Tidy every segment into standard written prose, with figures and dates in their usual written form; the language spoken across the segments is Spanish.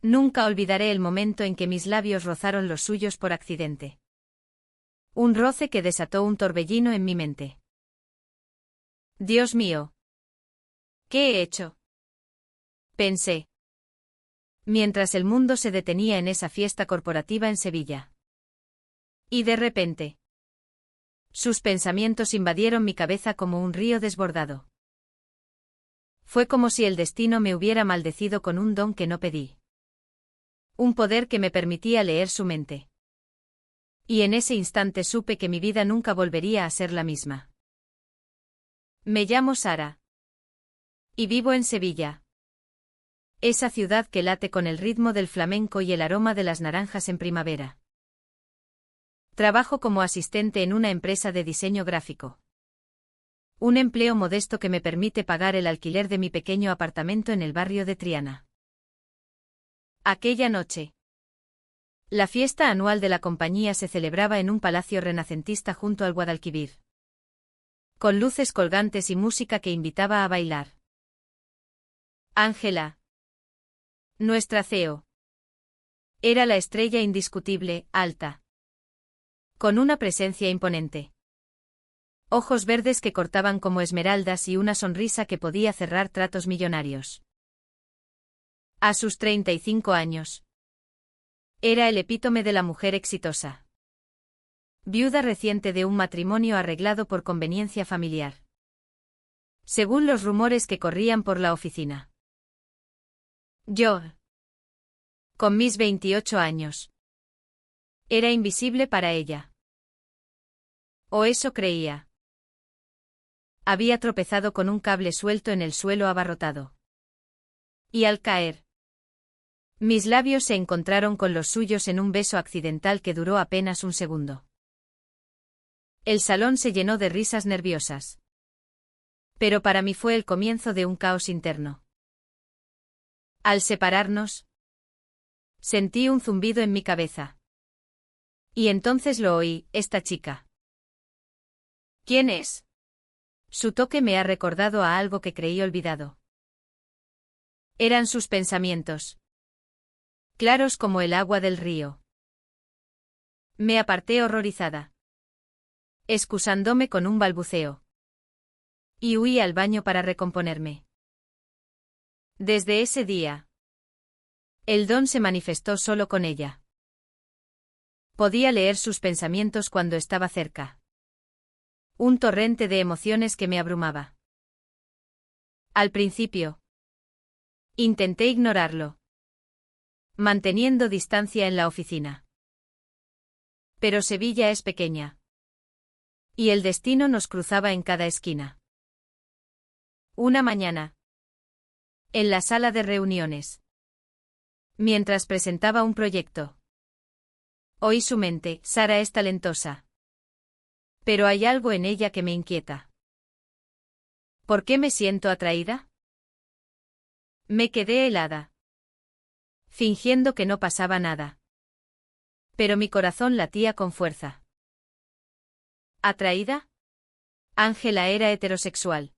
Nunca olvidaré el momento en que mis labios rozaron los suyos por accidente. Un roce que desató un torbellino en mi mente. Dios mío. ¿Qué he hecho? Pensé. Mientras el mundo se detenía en esa fiesta corporativa en Sevilla. Y de repente. Sus pensamientos invadieron mi cabeza como un río desbordado. Fue como si el destino me hubiera maldecido con un don que no pedí. Un poder que me permitía leer su mente. Y en ese instante supe que mi vida nunca volvería a ser la misma. Me llamo Sara. Y vivo en Sevilla. Esa ciudad que late con el ritmo del flamenco y el aroma de las naranjas en primavera. Trabajo como asistente en una empresa de diseño gráfico. Un empleo modesto que me permite pagar el alquiler de mi pequeño apartamento en el barrio de Triana. Aquella noche. La fiesta anual de la compañía se celebraba en un palacio renacentista junto al Guadalquivir. Con luces colgantes y música que invitaba a bailar. Ángela. Nuestra CEO. Era la estrella indiscutible, alta. Con una presencia imponente. Ojos verdes que cortaban como esmeraldas y una sonrisa que podía cerrar tratos millonarios. A sus 35 años. Era el epítome de la mujer exitosa. Viuda reciente de un matrimonio arreglado por conveniencia familiar. Según los rumores que corrían por la oficina. Yo. Con mis 28 años. Era invisible para ella. O eso creía. Había tropezado con un cable suelto en el suelo abarrotado. Y al caer. Mis labios se encontraron con los suyos en un beso accidental que duró apenas un segundo. El salón se llenó de risas nerviosas. Pero para mí fue el comienzo de un caos interno. Al separarnos, sentí un zumbido en mi cabeza. Y entonces lo oí, esta chica. ¿Quién es? Su toque me ha recordado a algo que creí olvidado. Eran sus pensamientos. Claros como el agua del río. Me aparté horrorizada. Excusándome con un balbuceo. Y huí al baño para recomponerme. Desde ese día. El don se manifestó solo con ella. Podía leer sus pensamientos cuando estaba cerca. Un torrente de emociones que me abrumaba. Al principio. Intenté ignorarlo. Manteniendo distancia en la oficina. Pero Sevilla es pequeña. Y el destino nos cruzaba en cada esquina. Una mañana. En la sala de reuniones. Mientras presentaba un proyecto. Oí su mente, Sara es talentosa. Pero hay algo en ella que me inquieta. ¿Por qué me siento atraída? Me quedé helada. Fingiendo que no pasaba nada. Pero mi corazón latía con fuerza. ¿Atraída? Ángela era heterosexual.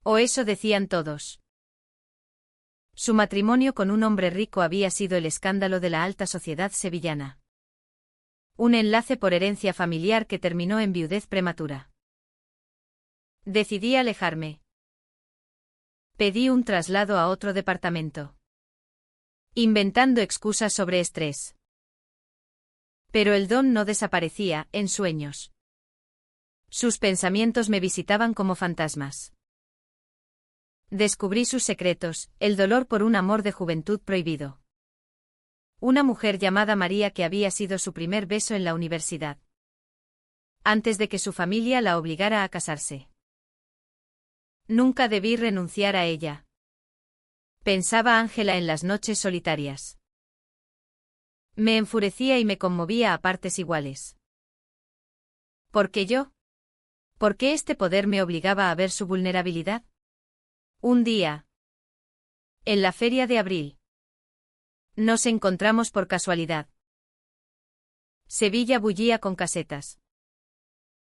O eso decían todos. Su matrimonio con un hombre rico había sido el escándalo de la alta sociedad sevillana. Un enlace por herencia familiar que terminó en viudez prematura. Decidí alejarme. Pedí un traslado a otro departamento. Inventando excusas sobre estrés. Pero el don no desaparecía, en sueños. Sus pensamientos me visitaban como fantasmas. Descubrí sus secretos, el dolor por un amor de juventud prohibido. Una mujer llamada María que había sido su primer beso en la universidad. Antes de que su familia la obligara a casarse. Nunca debí renunciar a ella. Pensaba Ángela en las noches solitarias. Me enfurecía y me conmovía a partes iguales. ¿Por qué yo? ¿Por qué este poder me obligaba a ver su vulnerabilidad? Un día. En la feria de abril. Nos encontramos por casualidad. Sevilla bullía con casetas.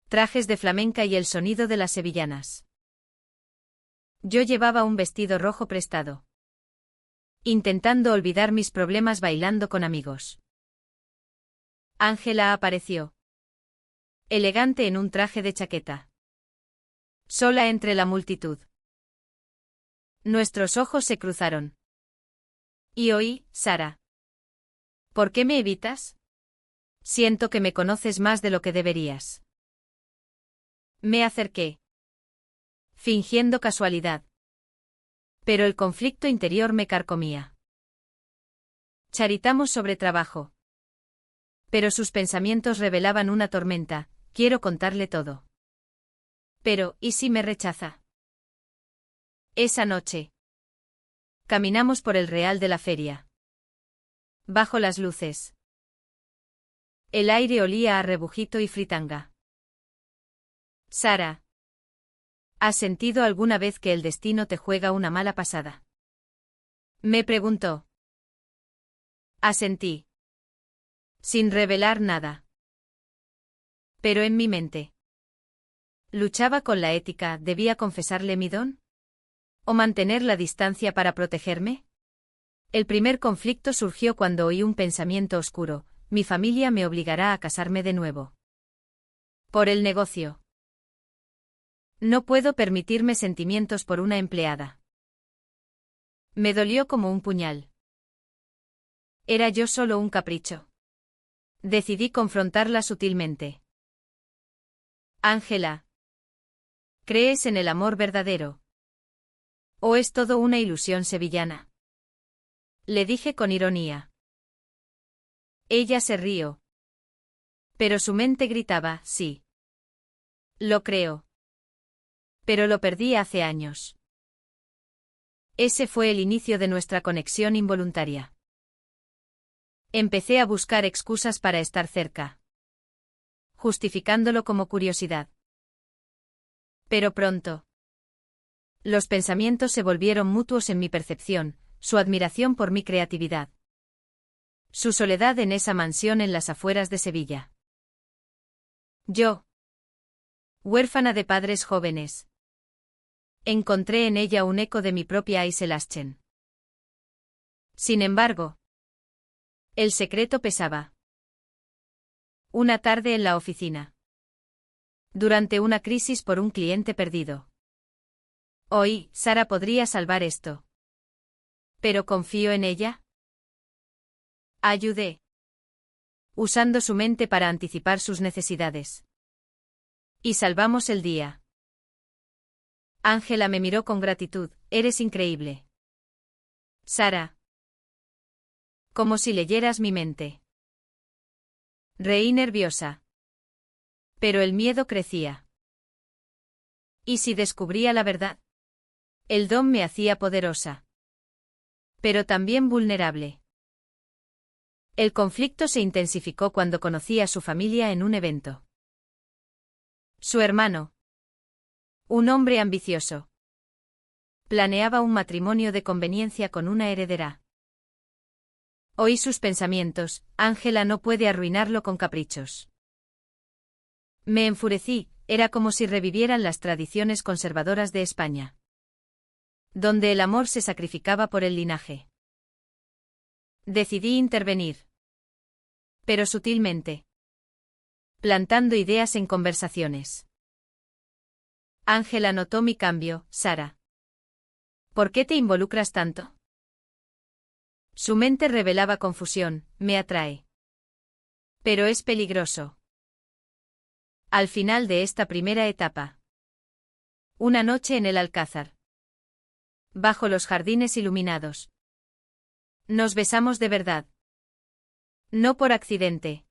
Trajes de flamenca y el sonido de las sevillanas. Yo llevaba un vestido rojo prestado. intentando olvidar mis problemas bailando con amigos. Ángela apareció. Elegante en un traje de chaqueta. Sola entre la multitud. Nuestros ojos se cruzaron. Y oí, Sara. ¿Por qué me evitas? Siento que me conoces más de lo que deberías. Me acerqué. Fingiendo casualidad. Pero el conflicto interior me carcomía. Charitamos sobre trabajo. Pero sus pensamientos revelaban una tormenta, quiero contarle todo. Pero, ¿y si me rechaza? Esa noche. Caminamos por el Real de la Feria. Bajo las luces. El aire olía a rebujito y fritanga. Sara. ¿Has sentido alguna vez que el destino te juega una mala pasada? Me preguntó. Asentí. Sin revelar nada. Pero en mi mente. ¿Luchaba con la ética, debía confesarle mi don? ¿O mantener la distancia para protegerme? El primer conflicto surgió cuando oí un pensamiento oscuro, mi familia me obligará a casarme de nuevo. Por el negocio. No puedo permitirme sentimientos por una empleada. Me dolió como un puñal. Era yo solo un capricho. Decidí confrontarla sutilmente. Ángela. ¿Crees en el amor verdadero? ¿O es todo una ilusión sevillana? Le dije con ironía. Ella se rió. Pero su mente gritaba, sí. Lo creo. Pero lo perdí hace años. Ese fue el inicio de nuestra conexión involuntaria. Empecé a buscar excusas para estar cerca. Justificándolo como curiosidad. Pero pronto. Los pensamientos se volvieron mutuos en mi percepción, su admiración por mi creatividad. Su soledad en esa mansión en las afueras de Sevilla. Yo. Huérfana de padres jóvenes. Encontré en ella un eco de mi propia Aisel Aschen. Sin embargo, el secreto pesaba. Una tarde en la oficina. Durante una crisis por un cliente perdido. Hoy, Sara podría salvar esto. ¿Pero confío en ella? Ayudé. Usando su mente para anticipar sus necesidades. Y salvamos el día. Ángela me miró con gratitud, eres increíble. Sara. Como si leyeras mi mente. Reí nerviosa. Pero el miedo crecía. ¿Y si descubría la verdad? El don me hacía poderosa. Pero también vulnerable. El conflicto se intensificó cuando conocí a su familia en un evento. Su hermano. Un hombre ambicioso. Planeaba un matrimonio de conveniencia con una heredera. Oí sus pensamientos, Ángela no puede arruinarlo con caprichos. Me enfurecí, era como si revivieran las tradiciones conservadoras de España. Donde el amor se sacrificaba por el linaje. Decidí intervenir. Pero sutilmente. Plantando ideas en conversaciones. Ángela notó mi cambio, Sara. ¿Por qué te involucras tanto? Su mente revelaba confusión, me atrae. Pero es peligroso. Al final de esta primera etapa. Una noche en el Alcázar. Bajo los jardines iluminados. Nos besamos de verdad. No por accidente.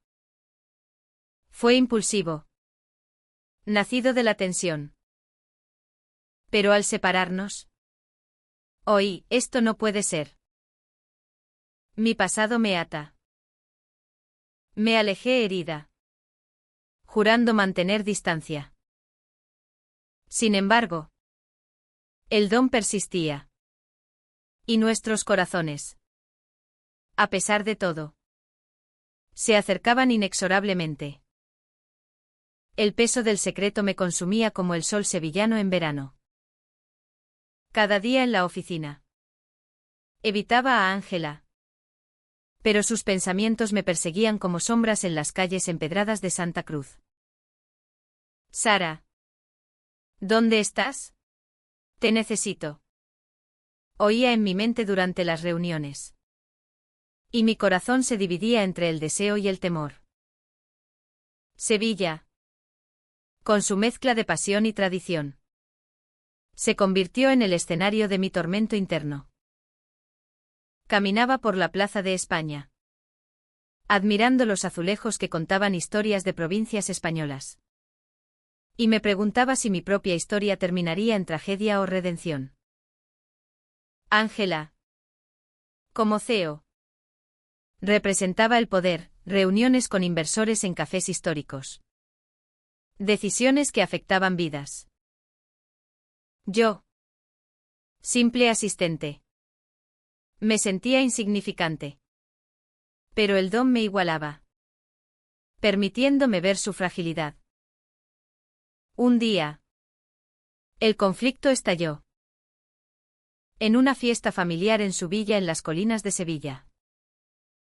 Fue impulsivo. Nacido de la tensión. Pero al separarnos. Oí, esto no puede ser. Mi pasado me ata. Me alejé herida. Jurando mantener distancia. Sin embargo. El don persistía. Y nuestros corazones. A pesar de todo. Se acercaban inexorablemente. El peso del secreto me consumía como el sol sevillano en verano. Cada día en la oficina. Evitaba a Ángela. Pero sus pensamientos me perseguían como sombras en las calles empedradas de Santa Cruz. Sara. ¿Dónde estás? Te necesito. Oía en mi mente durante las reuniones. Y mi corazón se dividía entre el deseo y el temor. Sevilla. Con su mezcla de pasión y tradición. Se convirtió en el escenario de mi tormento interno. Caminaba por la Plaza de España, admirando los azulejos que contaban historias de provincias españolas. Y me preguntaba si mi propia historia terminaría en tragedia o redención. Ángela. Como CEO. Representaba el poder, reuniones con inversores en cafés históricos. Decisiones que afectaban vidas. Yo. Simple asistente. Me sentía insignificante. Pero el don me igualaba, permitiéndome ver su fragilidad. Un día. El conflicto estalló. En una fiesta familiar en su villa en las colinas de Sevilla.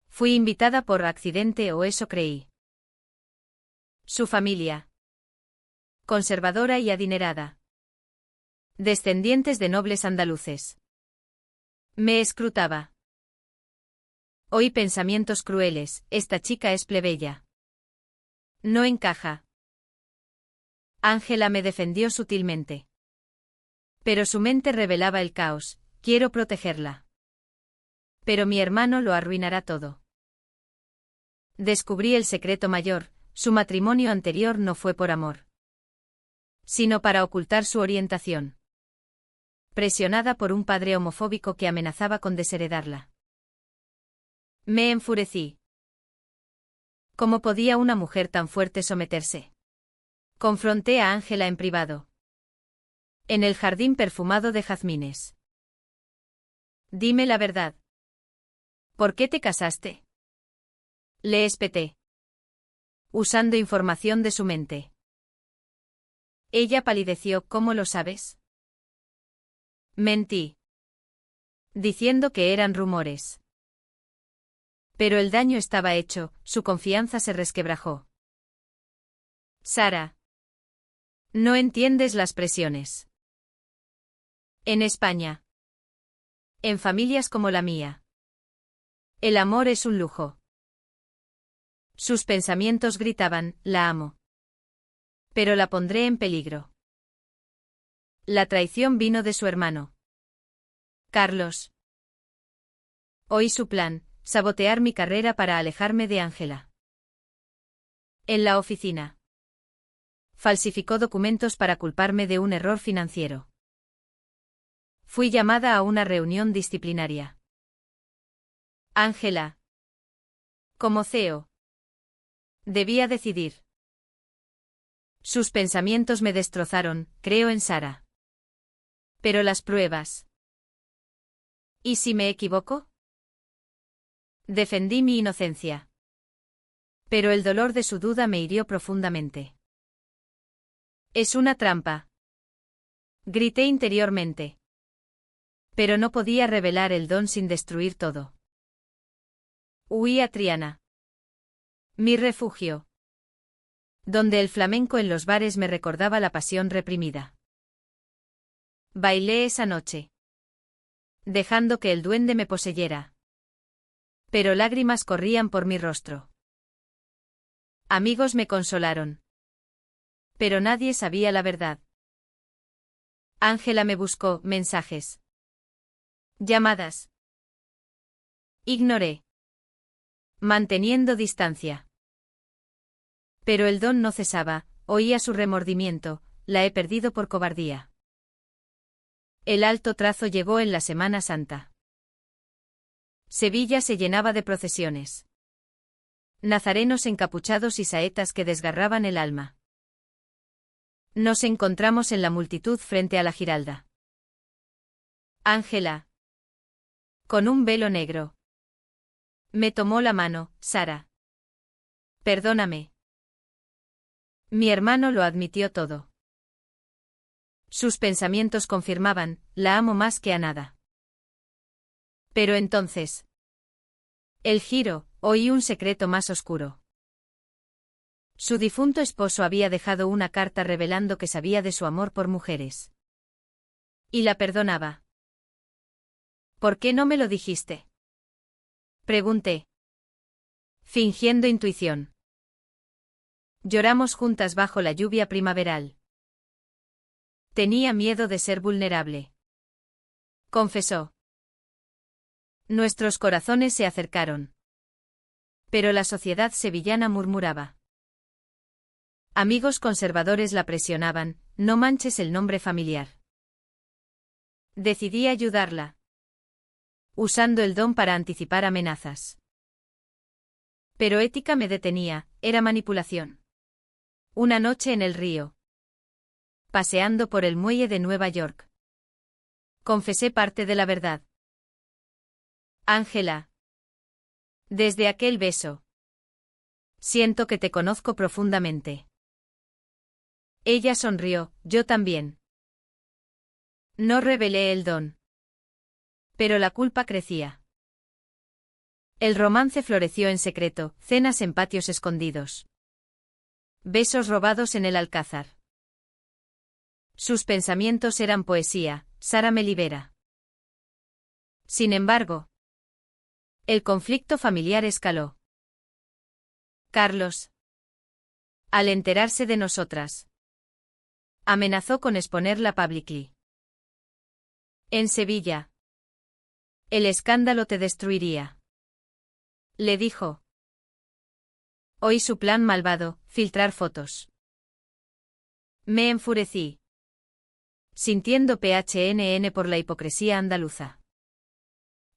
Fui invitada por accidente o eso creí. Su familia. Conservadora y adinerada. Descendientes de nobles andaluces. Me escrutaba. Oí pensamientos crueles, esta chica es plebeya. No encaja. Ángela me defendió sutilmente. Pero su mente revelaba el caos, quiero protegerla. Pero mi hermano lo arruinará todo. Descubrí el secreto mayor, su matrimonio anterior no fue por amor, sino para ocultar su orientación. Presionada por un padre homofóbico que amenazaba con desheredarla. Me enfurecí. ¿Cómo podía una mujer tan fuerte someterse? Confronté a Ángela en privado. En el jardín perfumado de jazmines. Dime la verdad. ¿Por qué te casaste? Le espeté. Usando información de su mente. Ella palideció, ¿cómo lo sabes? Mentí. Diciendo que eran rumores. Pero el daño estaba hecho, su confianza se resquebrajó. Sara. No entiendes las presiones. En España. En familias como la mía. El amor es un lujo. Sus pensamientos gritaban, la amo. Pero la pondré en peligro. La traición vino de su hermano. Carlos. Oí su plan, sabotear mi carrera para alejarme de Ángela. En la oficina. Falsificó documentos para culparme de un error financiero. Fui llamada a una reunión disciplinaria. Ángela. Como CEO. Debía decidir. Sus pensamientos me destrozaron, creo en Sara. Pero las pruebas. ¿Y si me equivoco? Defendí mi inocencia. Pero el dolor de su duda me hirió profundamente. Es una trampa. Grité interiormente. Pero no podía revelar el don sin destruir todo. Huí a Triana. Mi refugio. Donde el flamenco en los bares me recordaba la pasión reprimida. Bailé esa noche. Dejando que el duende me poseyera. Pero lágrimas corrían por mi rostro. Amigos me consolaron. Pero nadie sabía la verdad. Ángela me buscó, mensajes. Llamadas. Ignoré. Manteniendo distancia. Pero el don no cesaba, oía su remordimiento, la he perdido por cobardía. El alto trazo llegó en la Semana Santa. Sevilla se llenaba de procesiones. Nazarenos encapuchados y saetas que desgarraban el alma. Nos encontramos en la multitud frente a la Giralda. Ángela. Con un velo negro. Me tomó la mano, Sara. Perdóname. Mi hermano lo admitió todo. Sus pensamientos confirmaban, la amo más que a nada. Pero entonces. El giro, oí un secreto más oscuro. Su difunto esposo había dejado una carta revelando que sabía de su amor por mujeres. Y la perdonaba. ¿Por qué no me lo dijiste? Pregunté. Fingiendo intuición. Lloramos juntas bajo la lluvia primaveral. Tenía miedo de ser vulnerable. Confesó. Nuestros corazones se acercaron. Pero la sociedad sevillana murmuraba. Amigos conservadores la presionaban, no manches el nombre familiar. Decidí ayudarla. Usando el don para anticipar amenazas. Pero ética me detenía, era manipulación. Una noche en el río. Paseando por el muelle de Nueva York. Confesé parte de la verdad. Ángela. Desde aquel beso. Siento que te conozco profundamente. Ella sonrió, yo también. No revelé el don. Pero la culpa crecía. El romance floreció en secreto, cenas en patios escondidos. Besos robados en el alcázar. Sus pensamientos eran poesía, Sara me libera. Sin embargo, el conflicto familiar escaló. Carlos. Al enterarse de nosotras. Amenazó con exponerla publicly. En Sevilla. El escándalo te destruiría. Le dijo. Oí su plan malvado, filtrar fotos. Me enfurecí. Sintiendo PHNN por la hipocresía andaluza.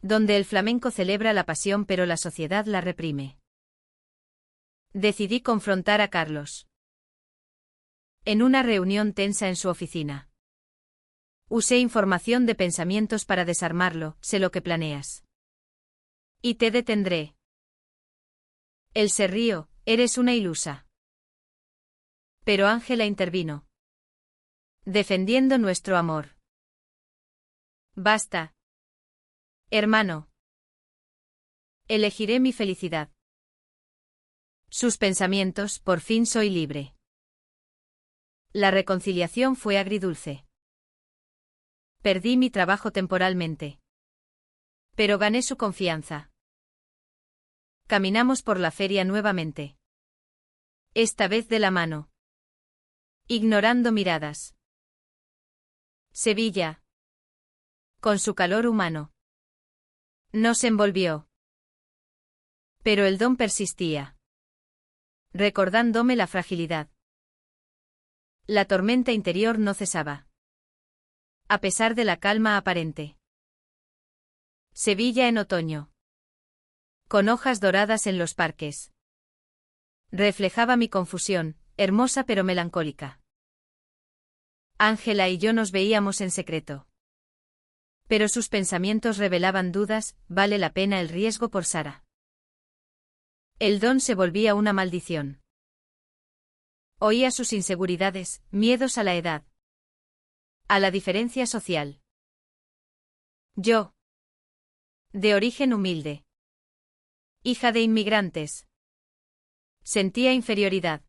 Donde el flamenco celebra la pasión pero la sociedad la reprime. Decidí confrontar a Carlos. En una reunión tensa en su oficina. Usé información de pensamientos para desarmarlo, sé lo que planeas. Y te detendré. Él se rió, eres una ilusa. Pero Ángela intervino. Defendiendo nuestro amor. Basta. Hermano. Elegiré mi felicidad. Sus pensamientos, por fin soy libre. La reconciliación fue agridulce. Perdí mi trabajo temporalmente. Pero gané su confianza. Caminamos por la feria nuevamente. Esta vez de la mano. Ignorando miradas. Sevilla. Con su calor humano. Nos envolvió. Pero el don persistía. Recordándome la fragilidad. La tormenta interior no cesaba. A pesar de la calma aparente. Sevilla en otoño. Con hojas doradas en los parques. Reflejaba mi confusión, hermosa pero melancólica. Ángela y yo nos veíamos en secreto. Pero sus pensamientos revelaban dudas, ¿vale la pena el riesgo por Sara? El don se volvía una maldición. Oía sus inseguridades, miedos a la edad. A la diferencia social. Yo. De origen humilde. Hija de inmigrantes. Sentía inferioridad.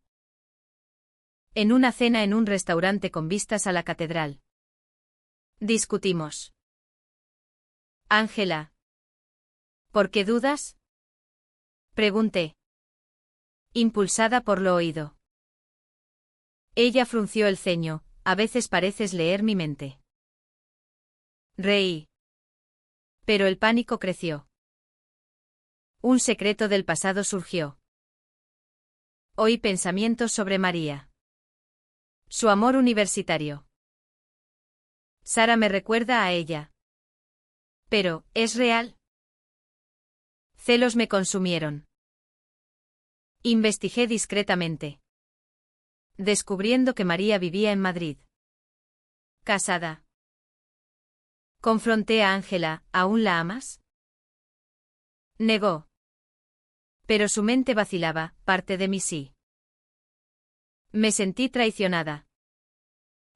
En una cena en un restaurante con vistas a la catedral. Discutimos. Ángela. ¿Por qué dudas? Pregunté. Impulsada por lo oído. Ella frunció el ceño, a veces pareces leer mi mente. Reí. Pero el pánico creció. Un secreto del pasado surgió. Oí pensamientos sobre María. Su amor universitario. Sara me recuerda a ella. Pero, ¿es real? Celos me consumieron. Investigué discretamente. Descubriendo que María vivía en Madrid. Casada. Confronté a Ángela, ¿aún la amas? Negó. Pero su mente vacilaba, parte de mí sí. Me sentí traicionada.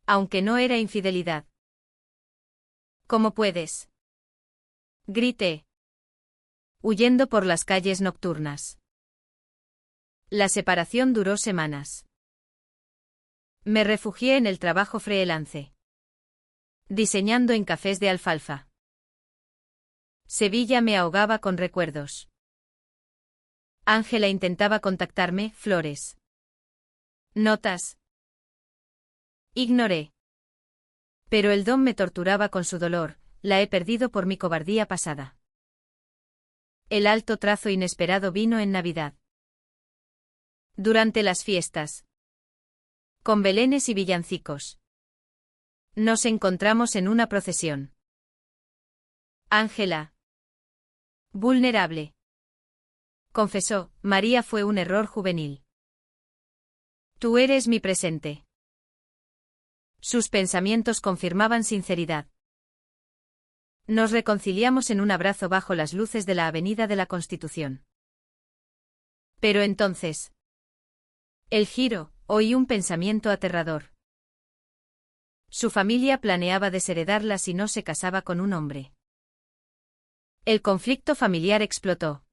Aunque no era infidelidad. ¿Cómo puedes Grité, huyendo por las calles nocturnas. La separación duró semanas. Me refugié en el trabajo freelance, diseñando en cafés de alfalfa. Sevilla me ahogaba con recuerdos. Ángela intentaba contactarme, flores. Notas. Ignoré. Pero el don me torturaba con su dolor, la he perdido por mi cobardía pasada. El alto trazo inesperado vino en Navidad. Durante las fiestas. Con belenes y villancicos. Nos encontramos en una procesión. Ángela. Vulnerable. Confesó, María, fue un error juvenil. Tú eres mi presente. Sus pensamientos confirmaban sinceridad. Nos reconciliamos en un abrazo bajo las luces de la Avenida de la Constitución. Pero entonces. El giro, oí un pensamiento aterrador. Su familia planeaba desheredarla si no se casaba con un hombre. El conflicto familiar explotó.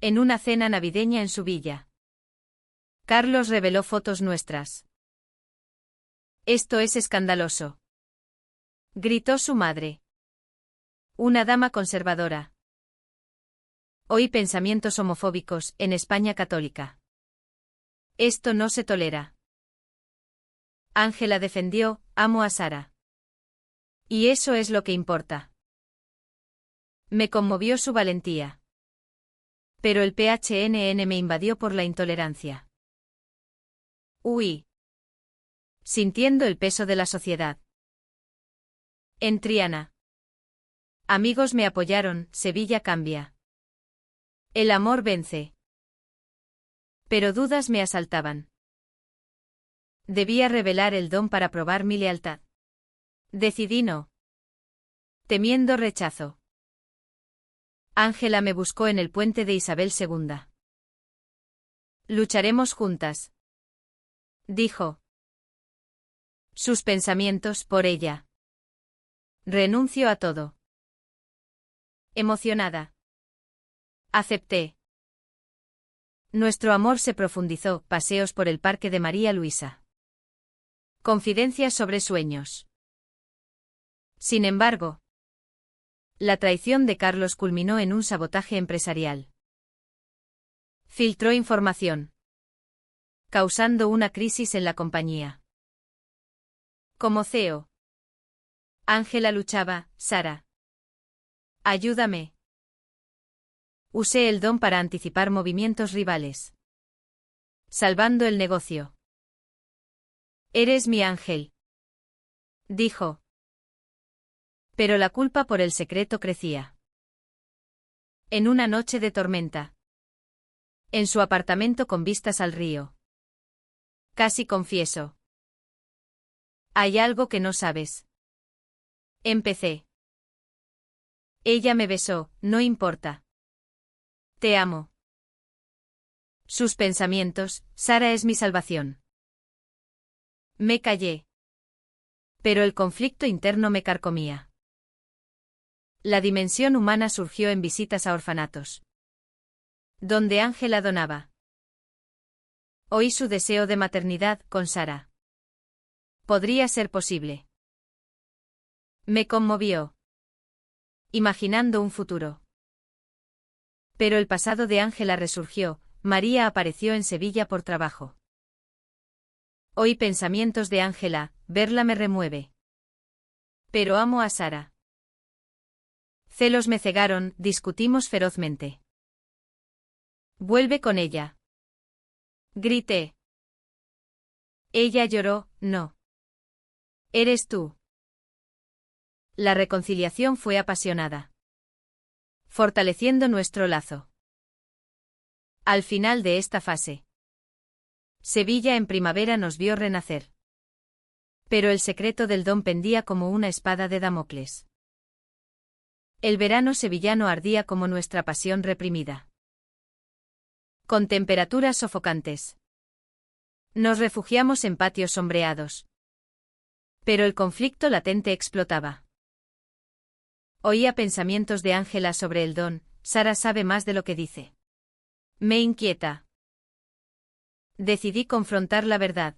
En una cena navideña en su villa. Carlos reveló fotos nuestras. Esto es escandaloso. Gritó su madre. Una dama conservadora. Oí pensamientos homofóbicos en España católica. Esto no se tolera. Ángela defendió, amo a Sara. Y eso es lo que importa. Me conmovió su valentía. Pero el PHNN me invadió por la intolerancia. Huí. Sintiendo el peso de la sociedad. En Triana. Amigos me apoyaron, Sevilla cambia. El amor vence. Pero dudas me asaltaban. Debía revelar el don para probar mi lealtad. Decidí no. Temiendo rechazo. Ángela me buscó en el puente de Isabel II. Lucharemos juntas. Dijo. Sus pensamientos por ella. Renuncio a todo. Emocionada. Acepté. Nuestro amor se profundizó, paseos por el parque de María Luisa. Confidencias sobre sueños. Sin embargo, la traición de Carlos culminó en un sabotaje empresarial. Filtró información, causando una crisis en la compañía. Como CEO, Ángela luchaba, Sara. Ayúdame. Usé el don para anticipar movimientos rivales. Salvando el negocio. Eres mi ángel. Dijo. Pero la culpa por el secreto crecía. En una noche de tormenta. En su apartamento con vistas al río. Casi confieso. Hay algo que no sabes. Empecé. Ella me besó, no importa. Te amo. Sus pensamientos, Sara es mi salvación. Me callé. Pero el conflicto interno me carcomía. La dimensión humana surgió en visitas a orfanatos. Donde Ángela donaba. Oí su deseo de maternidad con Sara. Podría ser posible. Me conmovió. Imaginando un futuro. Pero el pasado de Ángela resurgió, María apareció en Sevilla por trabajo. Oí pensamientos de Ángela, verla me remueve. Pero amo a Sara. Celos me cegaron, discutimos ferozmente. Vuelve con ella. Grité. Ella lloró, no. Eres tú. La reconciliación fue apasionada. Fortaleciendo nuestro lazo. Al final de esta fase. Sevilla en primavera nos vio renacer. Pero el secreto del don pendía como una espada de Damocles. El verano sevillano ardía como nuestra pasión reprimida. Con temperaturas sofocantes. Nos refugiamos en patios sombreados. Pero el conflicto latente explotaba. Oía pensamientos de Ángela sobre el don. Sara sabe más de lo que dice. Me inquieta. Decidí confrontar la verdad.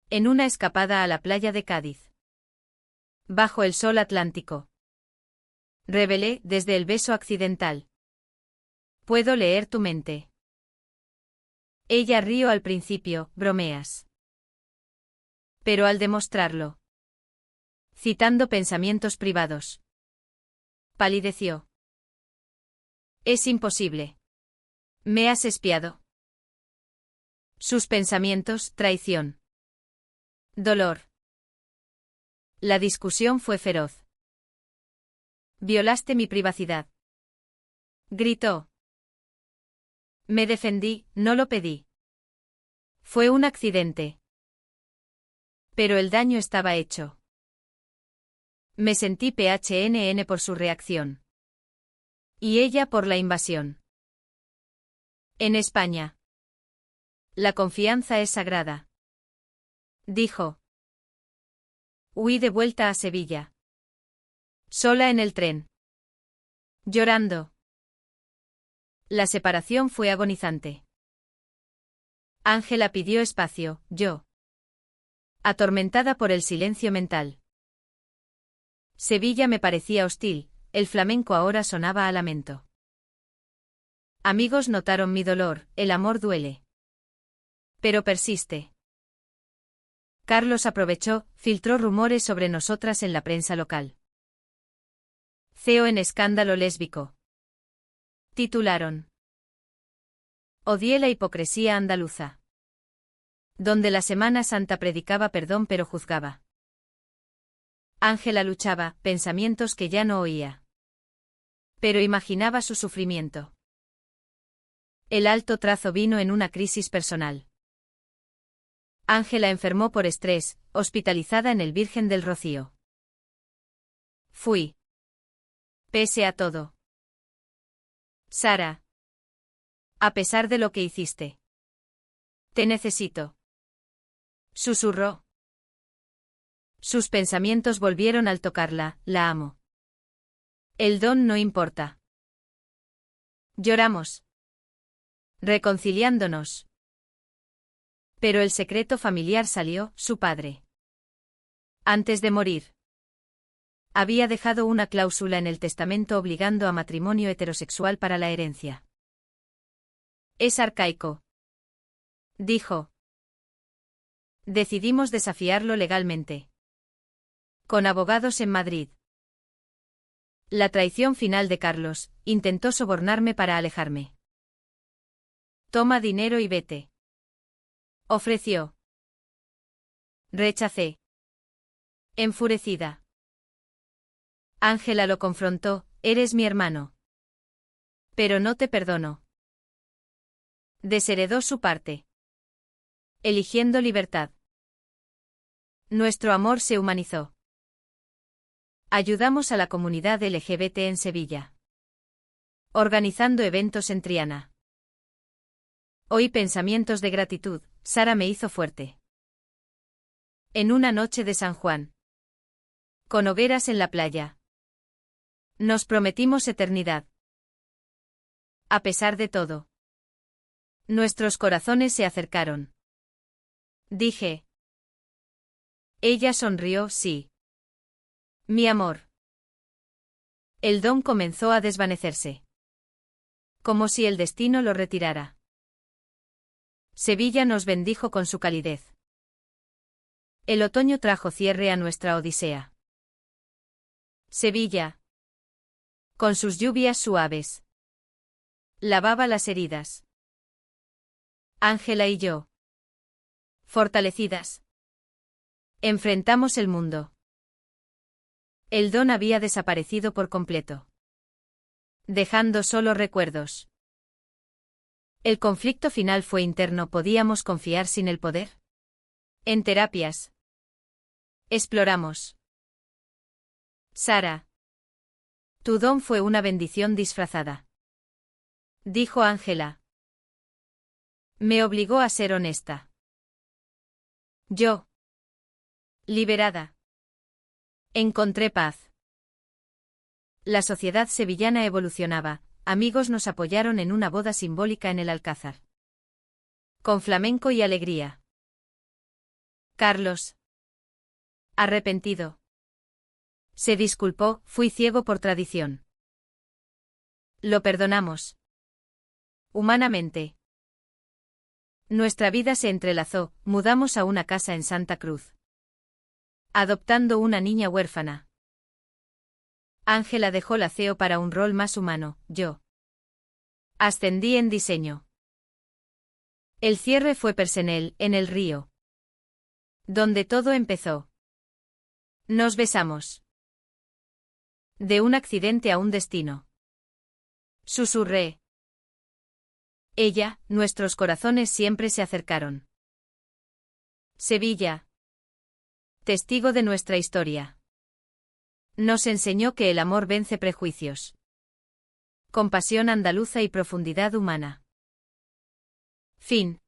En una escapada a la playa de Cádiz. Bajo el sol atlántico. Revelé desde el beso accidental. Puedo leer tu mente. Ella rió al principio, bromeas. Pero al demostrarlo. Citando pensamientos privados. Palideció. Es imposible. Me has espiado. Sus pensamientos, traición. Dolor. La discusión fue feroz. Violaste mi privacidad. Gritó. Me defendí, no lo pedí. Fue un accidente. Pero el daño estaba hecho. Me sentí PHNN por su reacción. Y ella por la invasión. En España. La confianza es sagrada. Dijo. Huí de vuelta a Sevilla. Sola en el tren. Llorando. La separación fue agonizante. Ángela pidió espacio, yo. Atormentada por el silencio mental. Sevilla me parecía hostil, el flamenco ahora sonaba a lamento. Amigos notaron mi dolor, el amor duele. Pero persiste. Carlos aprovechó, filtró rumores sobre nosotras en la prensa local. CEO en escándalo lésbico. Titularon. Odié la hipocresía andaluza. Donde la Semana Santa predicaba perdón pero juzgaba. Ángela luchaba, pensamientos que ya no oía. Pero imaginaba su sufrimiento. El alto trazo vino en una crisis personal. Ángela enfermó por estrés, hospitalizada en el Virgen del Rocío. Fui. Pese a todo. Sara. A pesar de lo que hiciste. Te necesito. Susurró. Sus pensamientos volvieron al tocarla, la amo. El don no importa. Lloramos. Reconciliándonos. Pero el secreto familiar salió, su padre. Antes de morir. Había dejado una cláusula en el testamento obligando a matrimonio heterosexual para la herencia. Es arcaico. Dijo. Decidimos desafiarlo legalmente. Con abogados en Madrid. La traición final de Carlos, intentó sobornarme para alejarme. Toma dinero y vete. Ofreció. Rechacé. Enfurecida. Ángela lo confrontó, eres mi hermano. Pero no te perdono. Desheredó su parte. Eligiendo libertad. Nuestro amor se humanizó. Ayudamos a la comunidad LGBT en Sevilla. Organizando eventos en Triana. Oí pensamientos de gratitud, Sara me hizo fuerte. En una noche de San Juan. Con hogueras en la playa. Nos prometimos eternidad. A pesar de todo. Nuestros corazones se acercaron. Dije. Ella sonrió, sí. Mi amor. El don comenzó a desvanecerse. Como si el destino lo retirara. Sevilla nos bendijo con su calidez. El otoño trajo cierre a nuestra odisea. Sevilla. Con sus lluvias suaves. Lavaba las heridas. Ángela y yo. Fortalecidas. Enfrentamos el mundo. El don había desaparecido por completo. Dejando solo recuerdos. El conflicto final fue interno. ¿Podíamos confiar sin el poder? En terapias. Exploramos. Sara. Tu don fue una bendición disfrazada. Dijo Ángela. Me obligó a ser honesta. Yo. Liberada. Encontré paz. La sociedad sevillana evolucionaba, amigos nos apoyaron en una boda simbólica en el Alcázar. Con flamenco y alegría. Carlos. Arrepentido. Se disculpó, fui ciego por tradición. Lo perdonamos. Humanamente. Nuestra vida se entrelazó, mudamos a una casa en Santa Cruz. Adoptando una niña huérfana. Ángela dejó la CEO para un rol más humano, yo. Ascendí en diseño. El cierre fue personal, en el río. Donde todo empezó. Nos besamos. De un accidente a un destino. Susurré. Ella, nuestros corazones siempre se acercaron. Sevilla. Testigo de nuestra historia. Nos enseñó que el amor vence prejuicios. Compasión andaluza y profundidad humana. Fin.